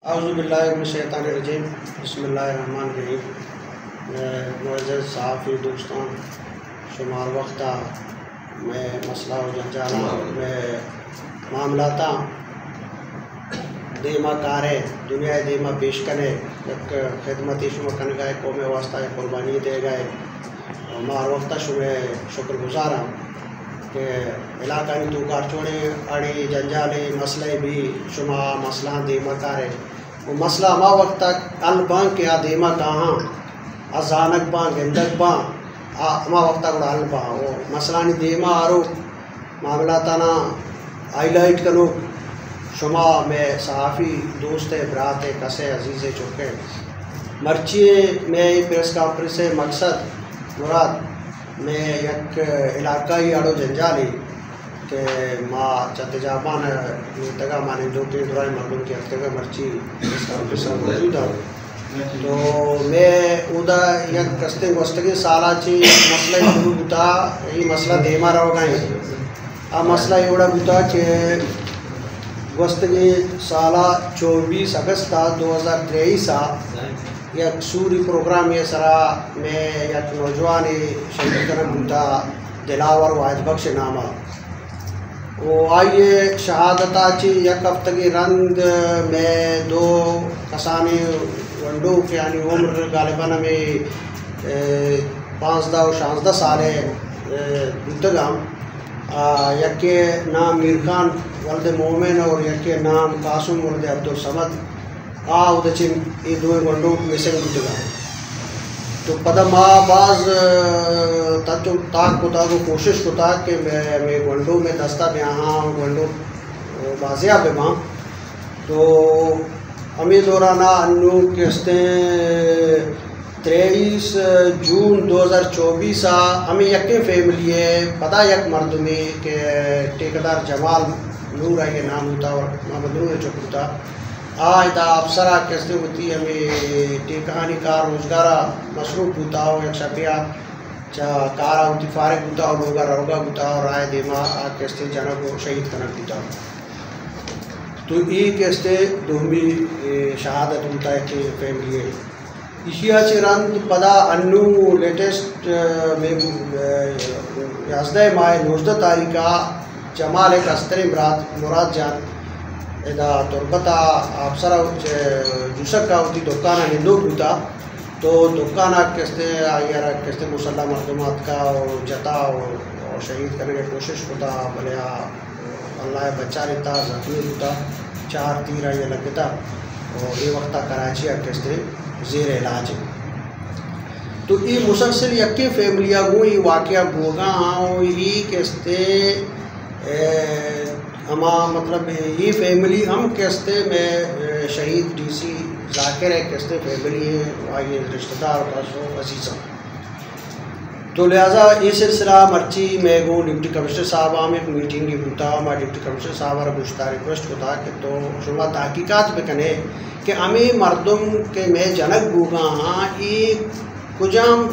اعوذ باللہ من الشیطان الرجیم بسم اللہ الرحمن الرحیم معزز صحافی دوستان شمار وقتا میں مسئلہ و جنجالا میں معاملاتا دیما کارے دنیا دیما پیش کرے ایک خدمتی شما کن گئے قوم واسطہ قربانی دے گئے مار وقتا شما شکر گزارا کہ علاقہ نی تو کار چوڑے اڑی جنجالے مسئلے بھی شما مسئلہ دیما کارے وہ مسئلہ ما وقت تک البان کیا دیما کہاں ازانک بان گندک بان ما وقت تک البان وہ مسئلہ نی دیما آرو معاملاتانا آئی لائٹ کنو شما میں صحافی دوست برات کسے عزیز چکے مرچی میں پریس کانفرنس سے مقصد مراد میں یک علاقائی اڑو جنجالی کہ ما چتجابان تگا مانے دو تین درائی مردم کی ہفتگا مرچی اس کا انفسر موجود ہے تو میں اودا یک کستنگ وستگی سالا چی مسئلہ شروع ہوتا یہ مسئلہ دیما رو گئے مسئلہ یہ اڑا ہوتا کہ وستگی سالہ 24 اگست 2023 یک سوری پروگرام یہ سرا میں یک نوجوانی شہید کرم ہوتا دلاور واحد بخش نامہ وہ آئیے شہادتا چی یک ہفتگی رند میں دو کسانی ونڈو کے یعنی عمر غالباً ہمیں 15 و 16 سالے بودگام یک کے نام میر خان ولد مومن اور یک کے نام قاسم ولد عبدالصمد ادچن یہ دو ونڈو مسنگ بودگام تو پدا ماں بعض تاک کتا کو کوشش کتا کہ میں گنڈو میں دستہ بیاہاں گنڈو بازیہ بے ماں تو ہمیں دورانا انو کستے 23 جون 2024 ہمیں یکے فیملی ہے پدا یک مردمی کہ ٹیکدار جمال نور ہے یہ نام ہوتا اور محمد نور چک ہوتا دا افسرہ کستے ہوتی ہمیں ٹیکانی کار روزگارہ مصروف ہوتا ہو یک شپیہ کارا ہوتی فارغ ہوتا ہو لوگا روگا ہوتا ہو رائے دیما کستے جانا کو شہید کنک دیتا ہو تو یہ کستے دومی شہادت ہوتا ہے کہ فیملی ہے اشیاء چرند پدا انو لیٹسٹ میں 11 ماہ 19 تاریخہ جمال ایک استری مراد جان ادا تربتا افسرہ جوسک کا ہوتی دکانہ نندوک ہوتا تو دکانہ کستے آئیارہ کستے مسلح مردمات کا جتا اور شہید کرنے کی کوشش ہوتا بلے اللہ بچہ لیتا زخمی ہوتا 4 تیر یہ لگتا اور یہ وقتہ کراچی کستے زیر علاج تو یہ مسلسل یکی فیملیاں گو یہ واقعہ گوگا یہ کستے ہما مطلب یہ فیملی ہم کستے میں شہید ڈی سی ذاکر ہے کستے فیملی ہے آئیے رشتہ دار کا سو عزیزہ تو لہذا یہ سلسلہ مرچی میں گو ڈپٹی کمشنر صاحب ہم ایک میٹنگ کی ہوتا میں ڈپٹی کمشنر صاحب اور گشتہ ریکویسٹ ہوتا کہ تو شما تحقیقات بکنے کہ ہمیں مردم کے میں جنک گوگا ہاں یہ کجام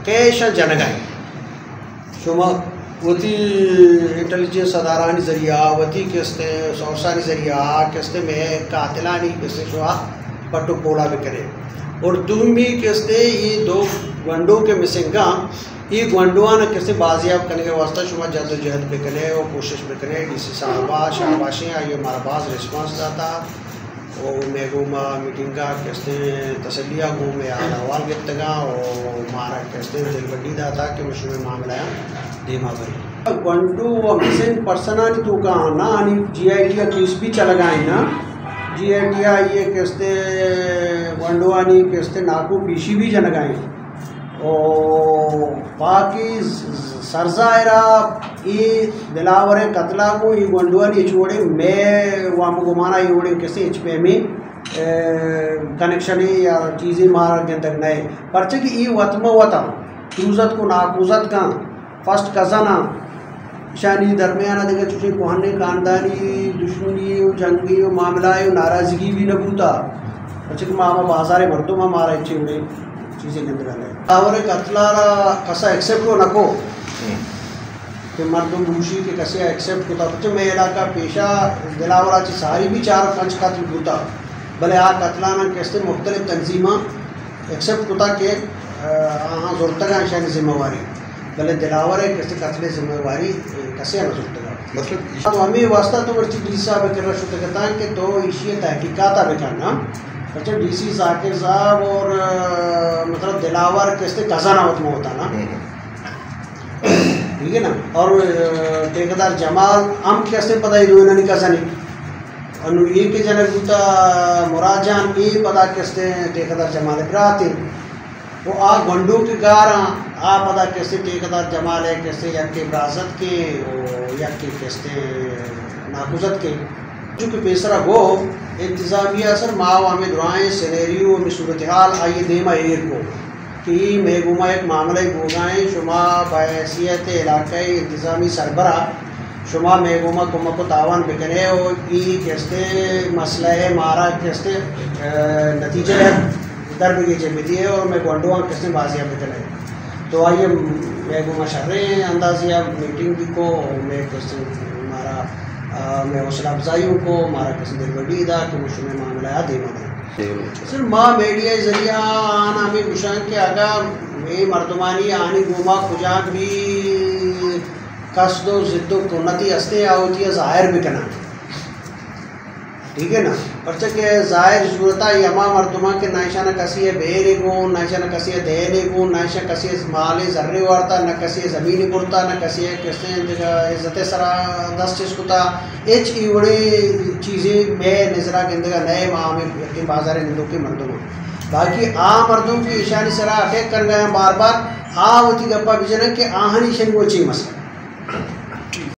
کیشا جنگ ہے شما وتی انٹیلیجنس ادارانی ذریعہ وتی کستے سورسانی ذریعہ کستے میں قاتلانی کستے شوا پٹو پولا بھی کرے اور دومی کستے یہ دو گنڈوں کے مسنگاں یہ گنڈوان کستے بازیاب کرنے کے واسطہ شما جد و جہد بھی کرے اور کوشش بھی کرے ڈی سی صاحبہ شاہباشیں آئیے ہمارا باز ریسپانس داتا اور میں گوما میٹنگا کستے تسلیہ گو میں آلوال گفتگاں اور ہمارا کستے دل بڑی داتا کہ مشہور معاملہ دیما بری گنڈو و مسنگ پرسنانی تو کہاں نا جی آئی ٹی کیس بھی چل گائیں نا جی آئی ٹی یہ کستے گنڈوانی کستے ناکو پیشی بھی جن گائیں اور باقی سرزائرہ یہ دلاور قتلہ کو یہ گنڈوانی چھوڑے میں وہاں گمانا یہ اوڑے کسے اچ پہ میں کنیکشنی یا چیزیں مارا کے اندر نئے پرچہ کہ یہ وطمہ وطا کروزت کو ناکوزت کا فرسٹ کزنہ شانی درمیانہ دیکھا چوچے کوہنے خاندانی دشمنی جنگی معاملہ ناراضگی بھی نبوتا اچھا کہ ماما بازار مردم ہمارا اچھے ہوئے چیزیں کے اندر آئے اور قتلارہ کسا ایکسیپٹ ہو نکو کہ مردم بوشی کے کسے ایکسیپٹ ہوتا بچے میں علاقہ پیشہ دلاورہ چی ساری بھی 4-5 قتل ہوتا بلے آ قتلانا کیسے مختلف تنظیمہ ایکسپٹ کتا کہ زورتگا شان ذمہ واری بلے دلاور ہے کیسے قتل ذمہ واری کسے نہ زورتگا مطلب تو ہمیں واسطہ تو ورچی ڈی صاحب کر رہا شکر کہتا ہے کہ تو ایشی تحقیقات آبے کرنا اچھا ڈی سی ذاکر صاحب اور مطلب دلاور کیسے کزانہ وطمہ ہوتا نا ٹھیک ہے نا اور ٹھیکیدار جمال ہم کیسے پتہ ہی دوئے نہیں کزانی اور یہ کہ جنگ ہوتا مراد جان یہ پتہ کیسے ٹھیکیدار جمال براتے وہ آ گنڈوں کے گارا آ پتہ کیسے ٹھیکیدار جمال ہے کیسے یک کے برازت کے یک کے کیسے ناکوزت کے جو کہ پیسرہ گو انتظامیہ اثر ماو ہمیں دعائیں سینیریو ہمیں صورتحال آئیے دیما ایر کو کہ محکومہ ایک معاملہ گوگائیں شما بحیثیت علاقائی انتظامی سربراہ شما محکومہ کمہ کو تاوان بکنے اور ای کیستے مسئلہ ہے مارا کیستے نتیجہ در بگی چپتی ہے اور میں گونڈوان کیستے بازیاں بکنے تو آئیے محکومہ شرح اندازیہ میٹنگ کو میں کیستے مارا میں حوصلہ افزائیوں کو مارا کسی دل بڑی دا کہ مجھ میں معاملہ ہے دیما دے سر ماں میڈیا ذریعہ آنا ہمیں گشان کے آگا میں مردمانی آنی گوما کجاک بھی قصد و ضد و کنتی ہستے آوتی ہے ظاہر بھی کنا ٹھیک ہے نا پرچہ کہ ظاہر صورتہ یما مردمہ کے نائشانہ کسی ہے بیرے گون نائشانہ کسی ہے دینے گون نائشانہ کسی ہے مالی ذرے وارتا نہ کسی ہے زمینی برتا نہ کسی ہے کسی ہے عزت سرا دس چیز کتا ایچ ایوڑی چیزیں میں نظرہ گندگا نئے ماہ میں یقین بازار نندوں کے مردموں باقی مردوں کی اشانی سرا اٹیک کر گئے ہیں بار بار ہوتی گپا بجنہ کہ آہنی شن وہ چی مسئلہ